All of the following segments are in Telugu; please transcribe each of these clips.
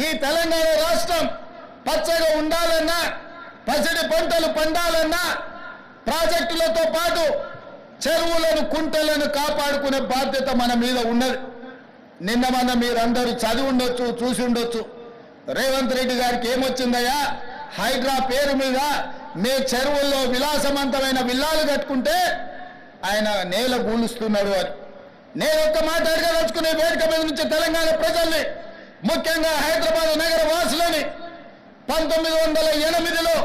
ఈ తెలంగాణ రాష్ట్రం పచ్చగా ఉండాలన్నా, పసిడి పంటలు పండాలన్నా ప్రాజెక్టులతో పాటు చెరువులను, కుంటలను కాపాడుకునే బాధ్యత మన మీద ఉన్నది. నిన్న మన మీరందరూ చదివి ఉండొచ్చు, చూసి ఉండొచ్చు. రేవంత్ రెడ్డి గారికి ఏమొచ్చిందయ్యా, హైడ్రా పేరు మీద మీ చెరువుల్లో విలాసవంతమైన విల్లాలు కట్టుకుంటే ఆయన నేల గూలుస్తున్నాడు అని. నేను ఒక్క మాట అడగదలుచుకునే వేదిక మీద నుంచి తెలంగాణ ప్రజల్ని, ముఖ్యంగా హైదరాబాద్ నగర వాసులని, 1908లో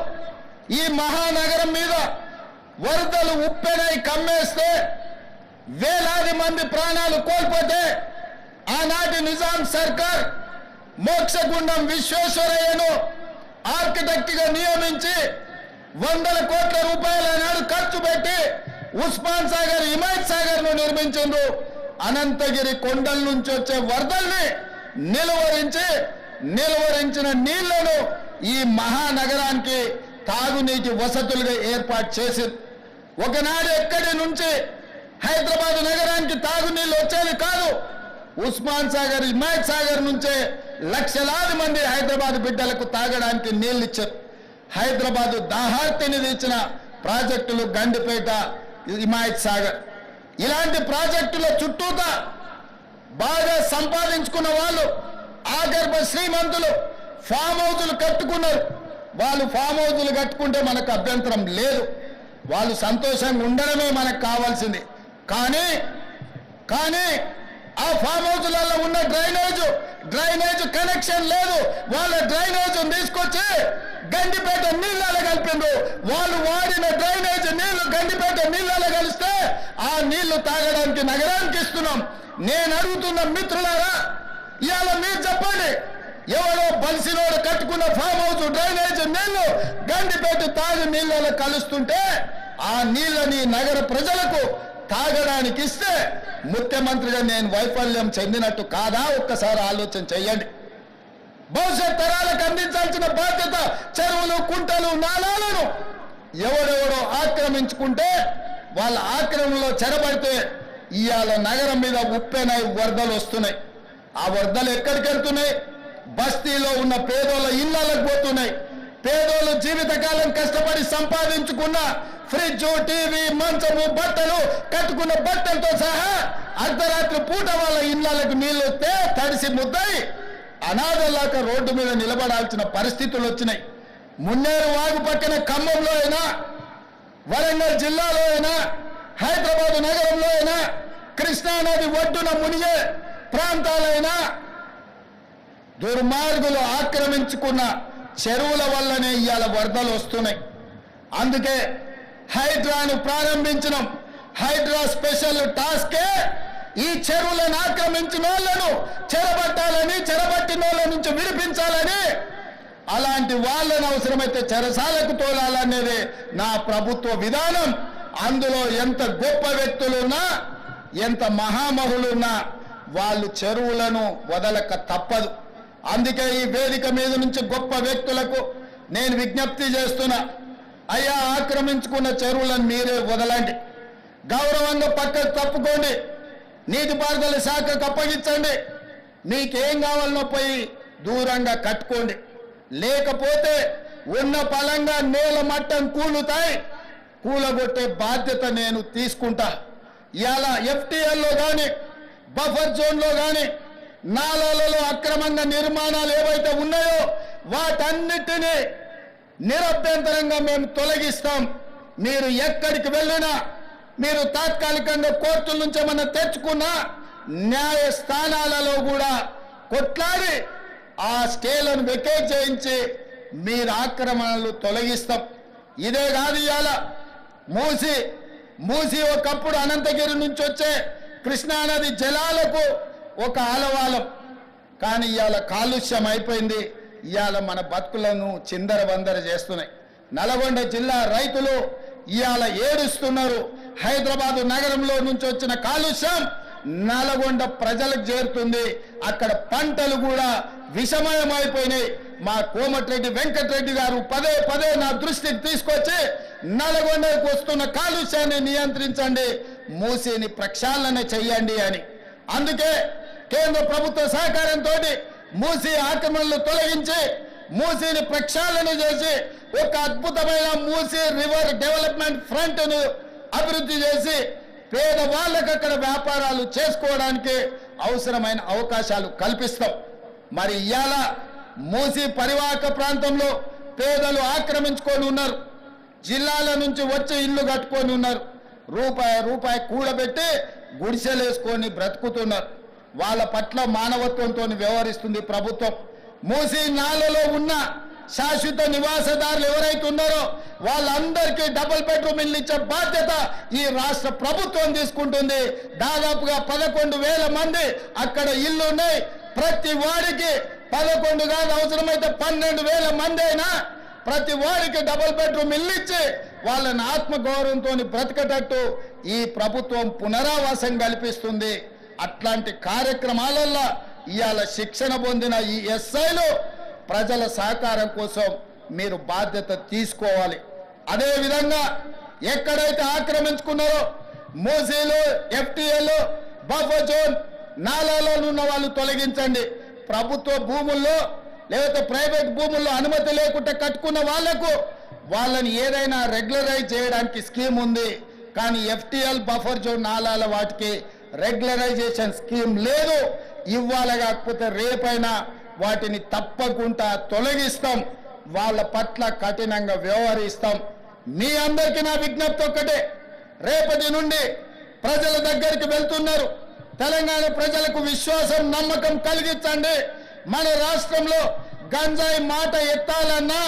ఈ మహానగరం మీద వరదలు ఉప్పెనై కమ్మేస్తే వేలాది మంది ప్రాణాలు కోల్పోతే ఆనాటి నిజాం సర్కార్ మోక్షగుండం విశ్వేశ్వరయ్యను ఆర్కిటెక్ట్ గా నియమించి 100 కోట్ల రూపాయల నాడు ఖర్చు పెట్టి ఉస్మాన్ సాగర్, హిమాయత్ సాగర్ ను నిర్మించిండ్రు. అనంతగిరి కొండల నుంచి వచ్చే వరదల్ని నిలువరించిన నీళ్లను ఈ మహానగరానికి తాగునీటి వసతులుగా ఏర్పాటు చేసింది. ఒకనాడు ఎక్కడి నుంచి హైదరాబాద్ నగరానికి తాగునీళ్ళు వచ్చేది కాదు. ఉస్మాన్ సాగర్, హిమాయత్ సాగర్ నుంచే లక్షలాది మంది హైదరాబాద్ బిడ్డలకు తాగడానికి నీళ్లు ఇచ్చారు. హైదరాబాద్ దాహార్తిని తీర్చిన ప్రాజెక్టులు గండిపేట, హిమాయత్ సాగర్. ఇలాంటి ప్రాజెక్టుల చుట్టూతా బాగా సంపాదించుకున్న వాళ్ళు, ఆగర్భ శ్రీమంతులు ఫామ్ హౌజులు కట్టుకున్నారు. వాళ్ళు ఫామ్ హౌజులు కట్టుకుంటే మనకు అభ్యంతరం లేదు, వాళ్ళు సంతోషంగా ఉండడమే మనకు కావాల్సింది. కానీ ఆ ఫామ్ హౌజులలో ఉన్న డ్రైనేజ్ కనెక్షన్ లేదు. వాళ్ళ డ్రైనేజ్ తీసుకొచ్చి గండిపేట నీళ్ళలో కలిపిండ్రు. వాళ్ళు వాడిన డ్రైనేజ్ నీళ్లు గండిపేట నీళ్ళలో కలిస్తే ఆ నీళ్లు తాగడానికి నగరానికి ఇస్తున్నాం. నేను అడుగుతున్న మిత్రులారా, ఇవాళ మీరు చెప్పండి, ఎవరో బలిసినోడు కట్టుకున్న ఫామ్ హౌస్ డ్రైనేజ్ నీళ్లు గండిపేట తాగు నీళ్ళలో కలుస్తుంటే ఆ నీళ్ళని నగర ప్రజలకు తాగడానికి ఇస్తే ముఖ్యమంత్రిగా నేను వైఫల్యం చెందినట్టు కాదా? ఒక్కసారి ఆలోచన చెయ్యండి. భవిష్యత్ తరాలకు అందించాల్సిన బాధ్యత చెరువులు, కుంటలు, నాలాలను ఎవరెవరో ఆక్రమించుకుంటే వాళ్ళ ఆక్రమణలో చెరబడితే ఇవాళ నగరం మీద ఉప్పెనై వరదలు వస్తున్నాయి. ఆ వరదలు ఎక్కడికి వెళ్తున్నాయి? బస్తీలో ఉన్న పేదోళ్ళ ఇళ్లకు పోతున్నాయి. పేదోళ్ళు జీవితకాలం కష్టపడి సంపాదించుకున్న ఫ్రిడ్జ్, టీవీ, మంచము, బట్టలు, కట్టుకున్న బట్టలతో సహా అర్ధరాత్రి పూట వాళ్ళ ఇళ్లకు నీళ్ళు వస్తే తడిసి ముద్దయి అనాథలాగా రోడ్డు మీద నిలబడాల్సిన పరిస్థితులు వచ్చినాయి. మున్నేరు వాగు పక్కన ఖమ్మంలో అయినా, వరంగల్ జిల్లాలో అయినా, హైదరాబాద్ నగరంలో అయినా, కృష్ణానది ఒడ్డున మునిగే ప్రాంతాలైనా దుర్మార్గులు ఆక్రమించుకున్న చెరువుల వల్లనే ఇవాళ వరదలు వస్తున్నాయి. అందుకే హైడ్రాను ప్రారంభించడం, హైడ్రా స్పెషల్ టాస్కే ఈ చెరువులను ఆక్రమించిన వాళ్ళను చెరబట్టాలని, చెరబట్టిన వాళ్ళ నుంచి విడిపించాలని, అలాంటి వాళ్ళను అవసరమైతే చెరసాలకు తోలాలనేది నా ప్రభుత్వ విధానం. అందులో ఎంత గొప్ప వ్యక్తులున్నా, ఎంత మహామహులున్నా వాళ్ళు చెరువులను వదలక తప్పదు. అందుకే ఈ వేదిక మీద నుంచి గొప్ప వ్యక్తులకు నేను విజ్ఞప్తి చేస్తున్నా, అయ్యా, ఆక్రమించుకున్న చెరువులను మీరే వదలండి, గౌరవంగా పక్కకు తప్పుకోండి, నీటిపారుదల శాఖకు అప్పగించండి, మీకేం కావాలనో పోయి దూరంగా కట్టుకోండి. లేకపోతే ఉన్న పలంగా నేల మట్టం కూలగొట్టే బాధ్యత నేను తీసుకుంటా. ఇలా ఎఫ్టీఎల్లో కానీ, బఫర్ జోన్లో కానీ, నాలాలలో అక్రమంగా నిర్మాణాలు ఏవైతే ఉన్నాయో వాటన్నిటినీ నిరభ్యంతరంగా మేము తొలగిస్తాం. మీరు ఎక్కడికి వెళ్ళినా, మీరు తాత్కాలికంగా కోర్టుల నుంచి ఏమన్నా తెచ్చుకున్నా న్యాయస్థానాలలో కూడా కొట్లాడి ఆ స్టేలను వెకేట్ చేయించి మీరు ఆక్రమణలు తొలగిస్తాం. ఇదే కాదు, ఇవాళ మూసి ఒకప్పుడు అనంతగిరి నుంచి వచ్చే కృష్ణానది జలాలకు ఒక ఆలవాలం. కానీ ఇవాళ కాలుష్యం అయిపోయింది. ఇవాళ మన బతుకులను చిందరబందర చేస్తున్నాయి. నల్గొండ జిల్లా రైతులు ఇవాళ ఏడుస్తున్నారు. హైదరాబాదు నగరంలో నుంచి వచ్చిన కాలుష్యం నల్గొండ ప్రజలకు చేరుతుంది. అక్కడ పంటలు కూడా విషమయమైపోయినాయి. మా కోమటిరెడ్డి వెంకటరెడ్డి గారు పదే నా దృష్టికి తీసుకొచ్చి నల్గొండకు వస్తున్న కాలుష్యాన్ని నియంత్రించండి, మూసిని ప్రక్షాళన చెయ్యండి అని. అందుకే కేంద్ర ప్రభుత్వ సహకారంతో మూసీ ఆక్రమణలు తొలగించి మూసీని ప్రక్షాళన చేసి ఒక అద్భుతమైన మూసీ రివర్ డెవలప్మెంట్ ఫ్రంట్ ను అభివృద్ధి చేసి పేదవాళ్ళకు అక్కడ వ్యాపారాలు చేసుకోవడానికి అవసరమైన అవకాశాలు కల్పిస్తాం. మరి ఇవాళ మూసీ పరివాహక ప్రాంతంలో పేదలు ఆక్రమించుకొని ఉన్నారు. జిల్లాల నుంచి వచ్చి ఇల్లు కట్టుకొని ఉన్నారు. రూపాయి కూడబెట్టి గుడిసెలేసుకొని బ్రతుకుతున్నారు. వాళ్ళ పట్ల మానవత్వంతో వ్యవహరిస్తుంది ప్రభుత్వం. మూసీ నాలలో ఉన్న శాశ్వత నివాసదారులు ఎవరైతే ఉన్నారో వాళ్ళందరికీ డబుల్ బెడ్రూమ్ ఇల్లు ఇచ్చే బాధ్యత ఈ రాష్ట్ర ప్రభుత్వం తీసుకుంటుంది. దాదాపుగా 11,000 మంది అక్కడ ఇల్లు ఉన్నాయి. ప్రతి వాడికి 11 కాదు, అవసరమైతే 12,000 మంది అయినా ప్రతి వాడికి డబుల్ బెడ్రూమ్ ఇల్లు ఇచ్చి వాళ్ళని ఆత్మగౌరవంతో బ్రతకటట్టు ఈ ప్రభుత్వం పునరావాసం కల్పిస్తుంది. అట్లాంటి కార్యక్రమాలలో ఇవాళ శిక్షణ పొందిన ఈ ఎస్ఐలు ప్రజల సహకారం కోసం మీరు బాధ్యత తీసుకోవాలి. అదేవిధంగా ఎక్కడైతే ఆక్రమించుకున్నారో మూసీలు, ఎఫ్టీఎల్, బఫర్ జోన్, నాలాలో ఉన్న వాళ్ళు తొలగించండి. ప్రభుత్వ భూముల్లో లేకపోతే ప్రైవేట్ భూముల్లో అనుమతి లేకుండా కట్టుకున్న వాళ్లకు వాళ్ళని ఏదైనా రెగ్యులరైజ్ చేయడానికి స్కీమ్ ఉంది. కానీ ఎఫ్టీఎల్, బఫర్ జోన్, నాలాల వాటికి రెగ్యులరైజేషన్ స్కీమ్ లేదు. ఇవ్వాలి, కాకపోతే రేపైనా వాటిని తప్పకుండా తొలగిస్తాం. వాళ్ళ పట్ల కఠినంగా వ్యవహరిస్తాం. మీ అందరికీ నా విజ్ఞప్తి ఒక్కటే, రేపటి నుండి ప్రజల దగ్గరికి వెళ్తున్నారు. తెలంగాణ ప్రజలకు విశ్వాసం, నమ్మకం కలిగించండి. మన రాష్ట్రంలో గంజాయి మాట ఎత్తాలన్నా,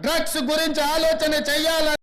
డ్రగ్స్ గురించి ఆలోచన చెయ్యాలన్నా